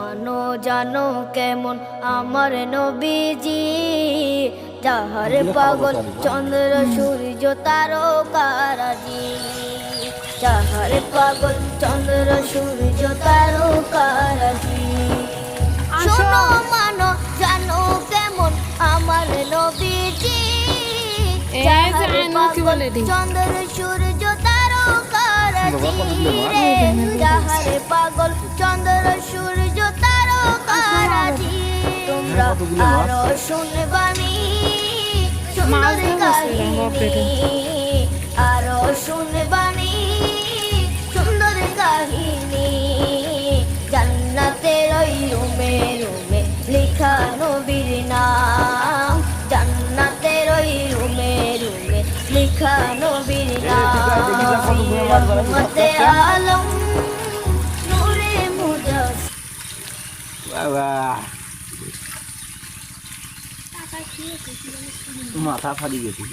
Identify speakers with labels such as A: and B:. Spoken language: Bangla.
A: জানো জানো কেমন আমার নবীজি, যাহার পাগল চন্দ্র সূর্য তারকারাজি, যাহার পাগল চন্দ্র সূর্য তারকারাজি। শোনো মানো জানো কেমন আমার নবীজি, যাহার পাগল চন্দ্র সূর্য তারকারাজি রে, যাহার পাগল চন্দ্র সূর্য তারকারাজি। তোমরা আরো শুনবানি সুন্দর কাহিনী, আরো শুনবানি সুন্দর কাহিনী। জান্নাতের ওই রুমে রুমে লেখা নবীর নাম, জান্নাতের ওই রুমে রুমে লেখা নবীর নাম। রহমতে আলম নূরে মুজাসসিম।
B: মাথা ফাটি গেছে।